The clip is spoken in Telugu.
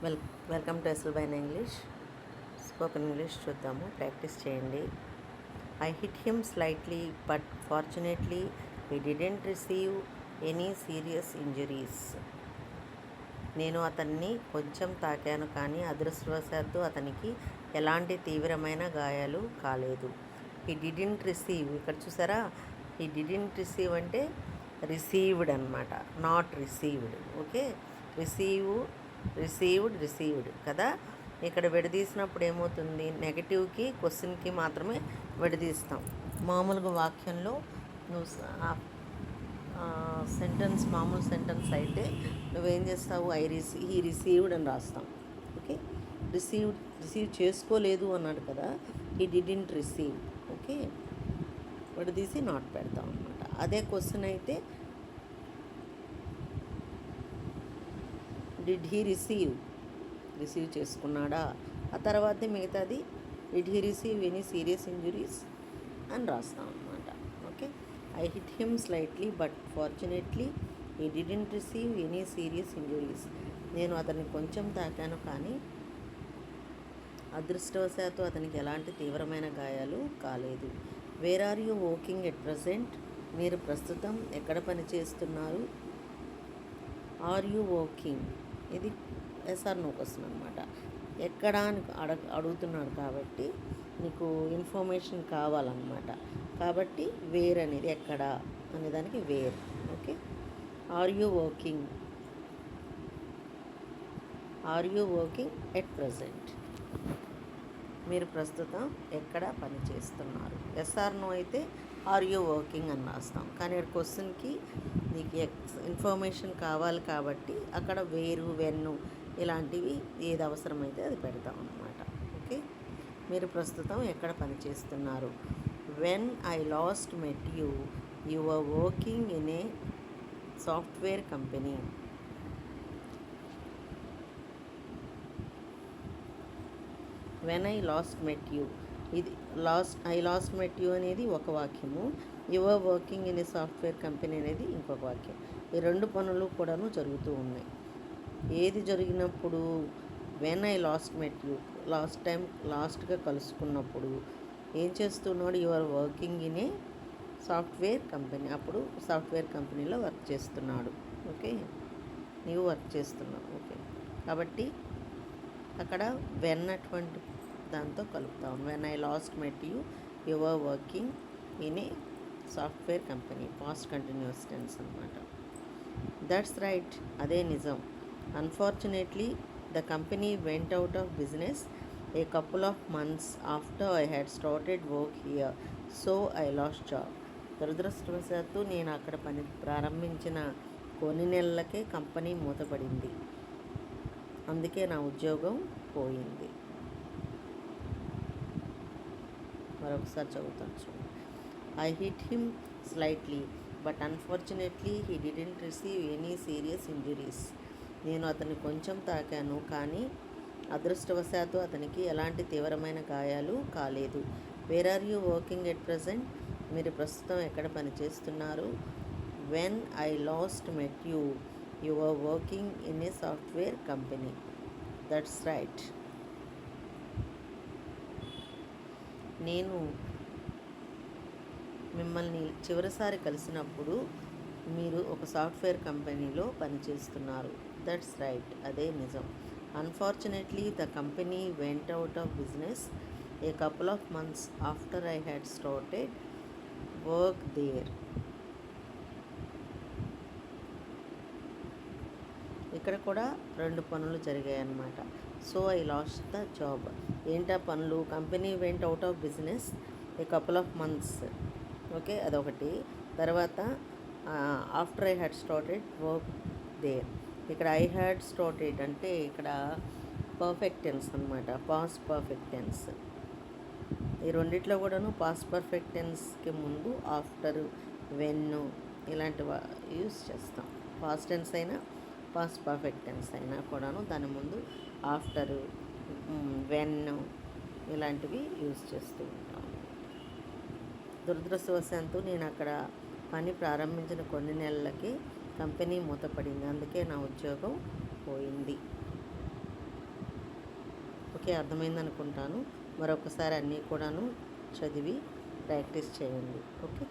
వెల్ వెల్కమ్ టు ఎస్ఎల్బైన్ ఇంగ్లీష్. స్పోకెన్ ఇంగ్లీష్ చూద్దాము, ప్రాక్టీస్ చేయండి. I hit him slightly but fortunately he didn't receive any serious injuries. నేను అతన్ని కొంచెం తాకాను కానీ అదృష్టవశాత్తు అతనికి ఎలాంటి తీవ్రమైన గాయాలు కాలేదు. హీ డిడెంట్ రిసీవ్, ఇక్కడ చూసారా, హీ డిడెంట్ రిసీవ్ అంటే రిసీవ్డ్ అనమాట, నాట్ రిసీవ్డ్. ఓకే, రిసీవ్డ్ కదా. ఇక్కడ విడదీసినప్పుడు ఏమవుతుంది, నెగటివ్కి క్వశ్చన్కి మాత్రమే విడదీస్తాం. మామూలుగా వాక్యంలో నువ్వు సెంటెన్స్, మామూలు సెంటెన్స్ అయితే నువ్వేం చేస్తావు, హీ రిసీవ్డ్ అని రాస్తాం. ఓకే, రిసీవ్ చేసుకోలేదు అన్నాడు కదా, హీ డిడెంట్ రిసీవ్. ఓకే, విడదీసి నాట్ పెడతాం అనమాట. అదే క్వశ్చన్ అయితే డిడ్ హీ రిసీవ్ చేసుకున్నాడా, ఆ తర్వాతే మిగతాది did he receive any serious injuries అని రాస్తాం అనమాట. Okay, I hit him slightly but fortunately he didn't receive any serious injuries. నేను అతన్ని కొంచెం తాకాను కానీ అదృష్టవశాత్తు అతనికి ఎలాంటి తీవ్రమైన గాయాలు కాలేదు. Where are you working at present, మీరు ప్రస్తుతం ఎక్కడ పని చేస్తున్నారు. ఆర్ యూ వర్కింగ్, ఇది ఎస్ఆర్ నో క్వశ్చన్ అనమాట. ఎక్కడ అని అడుగుతున్నాడు కాబట్టి నీకు ఇన్ఫర్మేషన్ కావాలన్నమాట. కాబట్టి వేర్ అనేది ఎక్కడ అనేదానికి where. Okay, are you working at present, మీరు ప్రస్తుతం ఎక్కడ పని చేస్తున్నారు. ఎస్ఆర్ నో అయితే ఆర్ యూ వర్కింగ్ అని రాస్తాం. కానీ ఇక్కడ క్వశ్చన్కి నీకు ఇన్ఫర్మేషన్ కావాలి కాబట్టి అక్కడ వేరు, వెన్ను ఇలాంటివి ఏది అవసరమైతే అది పెడతాం అన్నమాట. ఓకే, మీరు ప్రస్తుతం ఎక్కడ పని చేస్తున్నారు. When I last met you are working in a software company. When I last met you, ఇది ఐ లాస్ట్ మెట్ యూ అనేది ఒక వాక్యము, your working in a software company అనేది ఇంకొక వాక్యం. ఈ రెండు పనులు కూడాను జరుగుతూ ఉన్నాయి. ఏది జరిగినప్పుడు, when I last met you, లాస్ట్గా కలుసుకున్నప్పుడు ఏం చేస్తున్నాడు, your working in a software company, అప్పుడు సాఫ్ట్వేర్ కంపెనీలో వర్క్ చేస్తున్నాడు. ఓకే, నీవు వర్క్ చేస్తున్నావు. ఓకే, కాబట్టి అక్కడ వెన్ అటువంటి దాంతో కలుపుతాం. When I last met you are working in a software company, past continuous tense అనమాట. దట్స్ రైట్, అదే నిజం. Unfortunately the company went out of business a couple of months after I had started work here, so I last job. దురదృష్టవశాత్తు నేను అక్కడ పని ప్రారంభించిన కొన్ని నెలలకే కంపెనీ మూతపడింది, అందుకే నా ఉద్యోగం పోయింది. మరొకసారి చదువుతాను చూడండి. I hit him slightly but unfortunately he didn't receive any serious injuries. నేను అతన్ని కొంచెం తాకాను కానీ అదృష్టవశాత్తు అతనికి ఎలాంటి తీవ్రమైన గాయాలు కాలేదు. Where are you working at present, మీరు ప్రస్తుతం ఎక్కడ పని చేస్తున్నారు. When I last met you are working in a software company. That's right, నేను మిమ్మల్ని చివరిసారి కలిసినప్పుడు మీరు ఒక సాఫ్ట్వేర్ కంపెనీలో పనిచేస్తున్నారు. దట్స్ రైట్, అదే నిజం. Unfortunately the company went out of business a couple of months after I had started work there. ఇక్కడ కూడా రెండు పనులు జరిగాయి అన్నమాట. So I lost the job, ఏంటా పనులు, company went out of business a couple of months. Okay, అదొకటి. తర్వాత after I had started work there, ఇక్కడ ఐ హ్యాడ్ స్టార్టెడ్ అంటే ఇక్కడ పర్ఫెక్ట్ టెన్స్ అనమాట, పాస్ట్ పర్ఫెక్ట్ టెన్స్. ఈ రెండిట్లో కూడాను పాస్ట్ పర్ఫెక్ట్ టెన్స్కి ముందు ఆఫ్టర్, వెన్ ఇలాంటివి యూస్ చేస్తాం. పాస్ట్ టెన్స్ అయినా పాస్ట్ పర్ఫెక్ట్ టెన్స్ అయినా కూడాను దాని ముందు ఆఫ్టర్, వెన్ ఇలాంటివి యూజ్ చేస్తూ ఉంటాం. దురదృష్టవశాత్తు నేను అక్కడ పని ప్రారంభించిన కొన్ని నెలలకి కంపెనీ మూతపడింది, అందుకే నా ఉద్యోగం పోయింది. అందరికీ అర్థమైంది అనుకుంటాను. మరొకసారి అన్నీ కూడాను చదివి ప్రాక్టీస్ చేయండి. ఓకే.